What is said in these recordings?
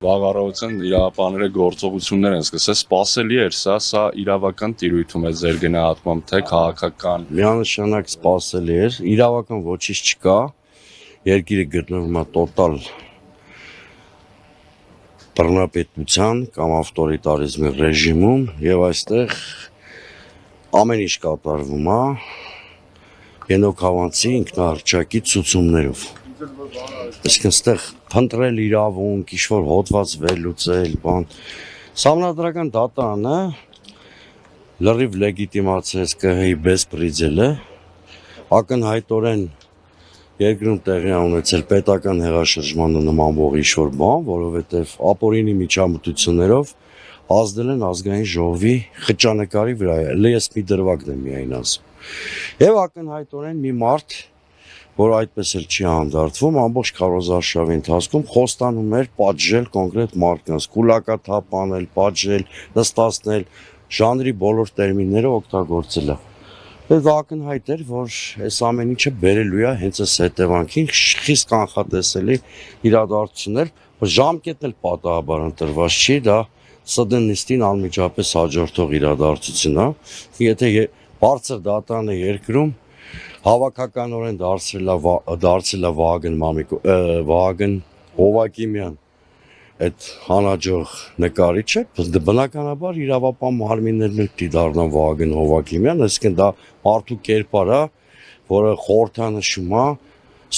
Վաղ առավոտյան իրավապահները գործողություններ են սկսել, սպասելի էր սա իրավական տիրույթում է ձեր գնահատմամբ, թե քաղաքական։ Միանշանակ սպասելի էր, իրավական ոչինչ չկա, երկիրը գտնվում է տոտալ բռնապետության կամ ավտորիտարիզմի ռեժիմում եւ այստեղ ամեն ինչ կատարվում է Ենոք Հավանցի ինքնահռչակի ցուցումներով։ Այսինքն այստեղ փնտրել իրավունք, ինչ-որ հոդված վերլուծել, բան։ Սահմանադրական դատարանը լրիվ լեգիտիմացրեց ԿՀ-ի բեսպրիձելը, ակնհայտորեն երկրում տեղի ունեցել պետական հեղաշրջմանը նմանվող ինչ-որ բան, որովհետև ապօրինի միջամտություններով ազդել են ազգային ժողովի խճանկարի վրա, ես մի դրվագն եմ միայն ասում։ Եվ ակնհայտորեն մի մարդ, որ այդպես էլ չի հանդարտվում, ամբողջ քարոզարշավի ընթացքում խոստանում էր պատժել կոնկրետ մարդկանց, կուլակաթափ անել, պատժել, նստացնել, ժանրի բոլոր տերմինները օգտագործել է։ Դա ակնհայտ էր, որ այս ամեն ինչը բերելու է հենց այս հետևանքին խիստ կանխատեսելի իրադարձություններ, որ ժամկետն էլ պատահաբար ընտրված չի, դա ՍԴՆ-նիստին անմիջապես հաջորդող իրադարձություն է։ Եթե բարձր դատարանը երկրում հավաքականորեն դարձել է Վահագն Հովակիմյան այդ հանաջող նկարիչը, բնականաբար իրավապահ մարմիններն էլ պիտի դառնան Վահագն Հովակիմյան, այսինքն դա մարդու կերպար է, որը խորհրդանշում է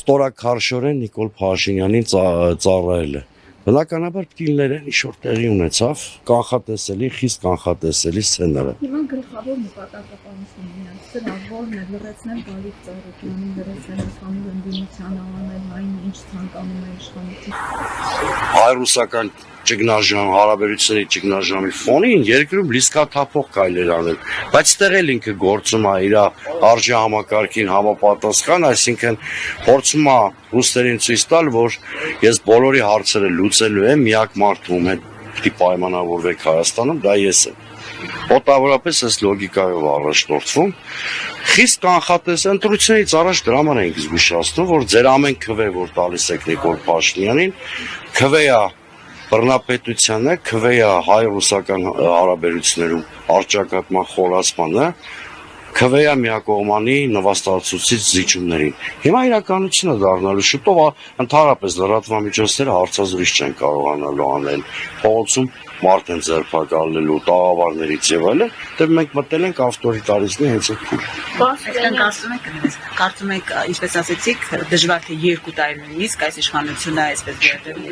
ստորաքարշորեն Նիկոլ Փաշինյանին ծառայելը։ Բնականաբար պիտի լինեն ինչ-որ տեղի ունեցավ կանխատեսելի, խիստ կանխատեսելի սցենարը։ Հիմա գլխավոր նպատակը պարուսումն սրա որն է լրացնել Գալիկ Ծառուկյանին, լրացնել Իսլամի ընդդիմությանը, անել այն ինչ ցանկանում է իշխանությունը։ Հայ-ռուսական ճգնաժամ, հարաբերությունների ճգնաժամի ֆոնին երկրում լիցքաթափող քայլեր անել, բայց ստեղ էլ ինքը գործում է իր արժեհամակարգին համապատասխան, այսինքն փորձում է ռուսերին ցույց տալ, որ ես բոլորի հարցերը լուծելու եմ, միակ մարդը ում հետ պիտի պայմանավորվեք Հայաստանում, դա ես եմ։ Մոտավորապես այս լոգիկայով առաջնորդվում, խիստ կանխատես ընտրությունից առաջ դրա համար ենք զգուշացնում, որ ձեր ամեն քվե, որ տալիս եք Նիկոլ Փաշինյանին, քվե է բռնապետությանը, քվե է հայ-ռուսական հարաբերություններում առճակատման խորացմանը, քվե է միակողմանի նվաստացուցիչ զիջումներին։ Հիմա իրականությունը դառնալու շուտով ընդհանրապես լրատվամիջոցները հարցազրույց չեն կարողանալու անել, փողոցում մարդ են ձերբակալելու, տաղավարներից եւ այլն, դե մենք մտել ենք ավտորիտարիզմի հենց այդ փուլ։ Կարծում եք, ինչպես ասեցիք, դժվար թե 2 տարի նույնիսկ այս իշխանությունը այսպես վերդերնի։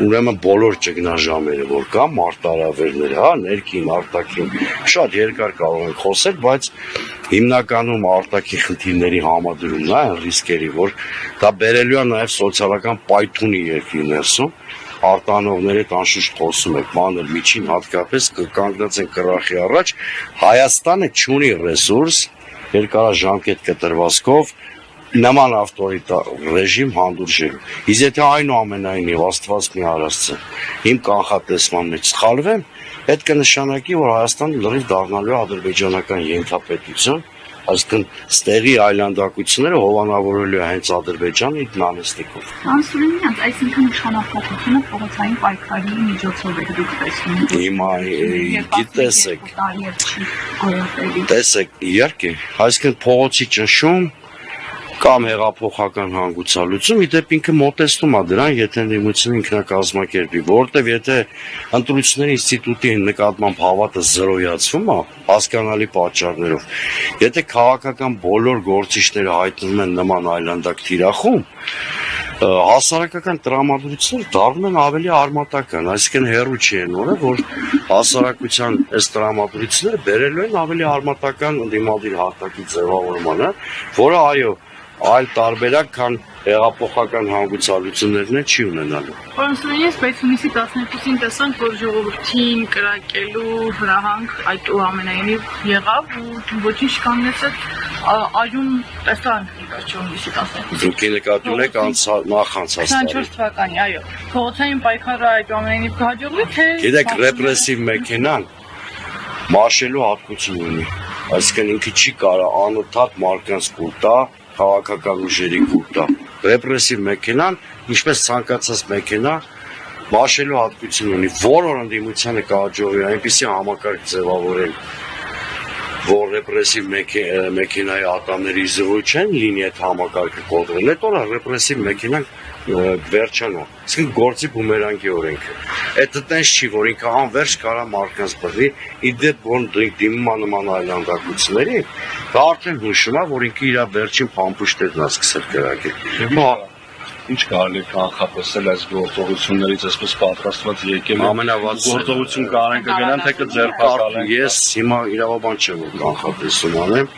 Ուրեմն բոլոր ճգնաժամերը, որ կա, մարտահրավերները, հա, ներքին, արտաքին, շատ երկար կարող ենք խոսել, բայց հիմնականում արտաքին խնդիրների համադրումն է այն ռիսկերի, որ դա բերելու է նաև սոցիալական պայթունի երկրի ներսում, արտանողները անշուշտ խոսում եք, մանր միջին հատկապես կանգնած են կռախի առաջ, Հայաստանը չունի ռեսուրս երկարաժամկետ կտրվածքով նման ավտորիտար ռեժիմ հանդուրժելու։ Իսկ եթե այնուամենայնիվ Աստված մի արարծը իմ կանխատեսման մեջ սխալվեմ, այդ կնշանակի, որ Հայաստանը լրիվ դառնալու է ադրբեջանական ենթապետություն, այսինքն ստեղի այլանդակությունները հովանավորելու է հենց Ադրբեջանը իր նանեստիկով։ Անսուրինյանց, այսինքն իշխանապետությունը փողոցային պայքարի միջոցով է դուք տեսնում։ Հիմա տեսեք, իհարկե, այսինքն փողոցի ճնշում կամ հեղափոխական հանգուցալուծում, իդեպ ինքը մոտեցնում է դրան, եթե ներմուծությունը ինքնակազմակերպի, որովհետև եթե ընտրությունների ինստիտուտի նկատմամբ հավատը զրոյացվում է, հասկանալի պատճառներով, եթե քաղաքական բոլոր գործիչները հայտնվում են նման այլանդակ թիրախում, հասարակական տրամադրությունները դառնում են ավելի արմատական, այսինքն հեռու չի են օրը, որ հասարակության այս տրամադրությունները բերելու են ավելի արմատական ընդդիմադիր հարտակի ձևավորմանը, որը այո, այլ տարբերակ, քան հեղափոխական հանգուցալուծություններն չի ունենալու։ Պարուսումյանց, բայց հունիսի 12-ին տեսանք, որ ժողովրդին կրակելու հրահանգ այնուամենայնիվ եղավ ու ոչինչ կանգնեցեք, այժմ տեսան հունիսի 12-ին։ Դուք նկատի ունեք նախանցած 24 թվականի, այո։ Փողոցային պայքարը այնուամենայնիվ կհաջողվի, թե գիտեք, ռեպրեսիվ մեքենան մարշելու հատկություն ունի, այսինքն ինքը չի կարող անընդհատ մարդկանց կուտա, քաղաքական ուժերի կուտա։ Ռեպրեսիվ մեքենան ինչպես ցանկացած մեքենա մաշելու հատկություն ունի, որ ընդդիմությանը կհաջողի այնպիսի համակարգ ձևավորել, որ ռեպրեսիվ մեքենայի ատամների զրույց չեն լինի այդ համակարգը կոտրել, հետո ռեպրեսիվ մեքենան վերջանա, իսկ գործի բումերանգի օրենքը։ Այդ տենց չի, որ ինքը անվերջ կարա մարդկանց բռնի, իդեպ որ դիմում նման այլանդակությունների, դա արդեն հուշում է, որ ինքը իր վերջին փամփուշտերն է սկսել կրակել։ Ինչ կարելի է կանխատեսել այս գործողություններից, այսպես պատրաստված եկել գործողություն կարեն կգնան, թե կձերբակալեն։ Ես հիմա իրավաբան չեմ որ կանխատեսում անեմ,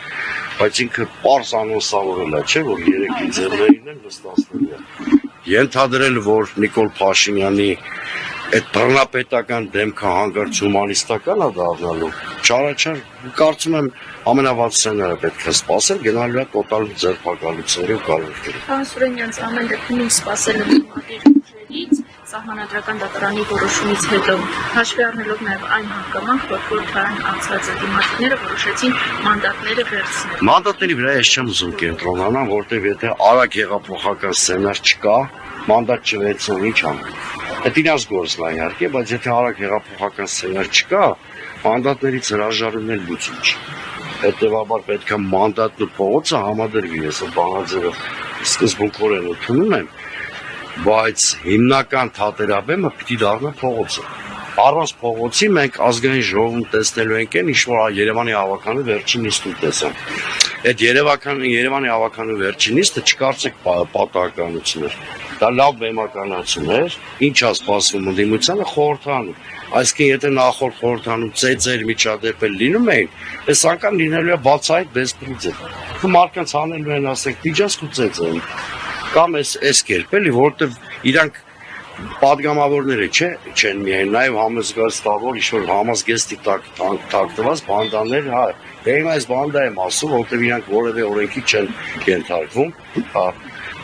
բայց ինքը պարզ անոնսավորել է, չէ, որ երեքի ձեռներին են վստահել է։ Ենթադրել, որ Նիկոլ Փաշինյանի այդ բռնապետական դեմքը հանգարց հումանիստական է դառնալու, չարաչար, կարծում եմ ամենավատ սցենարը պետք է սպասել, գնալու է տոտալ ձերբակալությունների ու կալանքների։ Պարոն Սուրենյան, ամեն դեպքում ինչ սպասել է դիմադիր ուժերից, սահմանադրական դատարանի որոշումից հետո, հաշվի առնելով նաև այն հանգամանք, որ խորհրդարան անցած դիմադիրները որոշեցին մանդատները վերցնել։ Մանդատների վրա ես չեմ ուզում կենտրոնանալ, որտեղ եթե արագ հեղափոխական սցենար չկա, մանդատ չվերցնեն ինչ անեն։ Այդ իրաց գործն է իհարկե, բայց եթե արագ հեղափոխական սցենար չկա, մանդատներից հրաժարումն էլ լուծում չի։ Հետևաբար պետք է մանդատն ու փողոցը համադրվի, ես բանաձևը սկզբունքորեն ընդունում եմ, բայց հիմնական թատերաբեմը պիտի դառնա փողոցը։ Առանց փողոցի մենք ազգային ժողովում տեսնելու ենք ինչ որ Երևանի հավաքանի վերջին նիստում տեսան։ Այդ Երևանի հավաքանի վերջին նիստը չկարծեք պատահականություն էր։ Դա լավ բեմականացում էր, ինչա սպասվում ընդդիմությանը խորհրդանում։ Այսինքն եթե նախորդ խորհրդանում ծեծեր միջադեպեր լինում էին, այս անգամ լինելու է բացահայտ բեսպրիձեր։ Մարդկանց հանելու են ասենք դիջասկ ու ծեծեն։ Կամ այս կերպ էլի, որովհետև իրանք պատգամավորները չեն միայն, նաև համազգաստավոր ինչ-որ համազգեստի տակտված բանդաներ, հա, հիմա այս բանդա եմ ասում, որովհետև իրանք որևէ օրենքի չեն ենթարկվում, հա։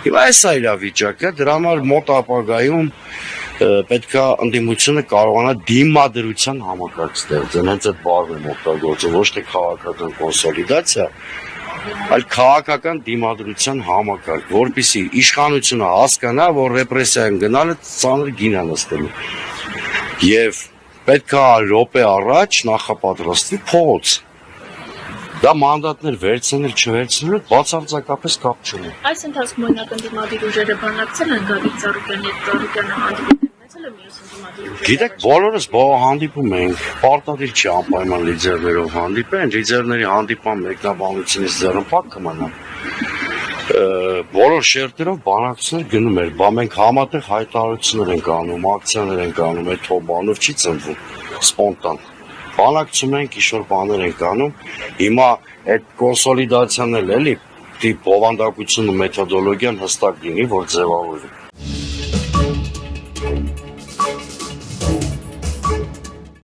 Հիմա այս է իրավիճակը, դրա համար մոտ ապագայում պետք է ընդդիմությունը կարողանա դիմադրության համակարգ ստեղծել, հենց այդ բառն եմ օգտագործում, ոչ թե քաղաքական կոնսոլիդացիա, այլ քաղաքական դիմադրության համակարգ, որպեսզի իշխանությունը հասկանա, որ ռեպրեսիան գնալը ծանր գին է նստելու։ Եվ պետք է րոպե առաջ նախապատրաստվի փողոց։ Դա մանդատներ վերցնել չվերցնելու բացարձակապես կապ չունի։ Այս ընթացքում օրինակ ընդդիմադիր ուժերը բանակցել են Գավիթ Ծառուկյանի հետ Ծառուկյանը հանդիպել ունեցել է մյուս ընդդիմադիր ուժերի։ Գիտեք, բոլորս հանդիպում ենք, պարտադիր չի անպայման լիդերներով հանդիպեն, լիդերների հանդիպան մեկնաբանությունից ձեռնպատ կմնա։ Բոլոր շերտերով բանակցություններ գնում էր, բա մենք համատեղ հայտարարություններ ենք անում, ակցիաներ ենք անում, այդ բանով չի ծնվում, սպոնտան։ Բանակցում ենք, ինչ-որ բաներ ենք անում, հիմա այդ կոնսոլիդացիան էլ էլի, բովանդակություն ու մեթոդոլոգիան հստակ լինի, որ ձևավորվի։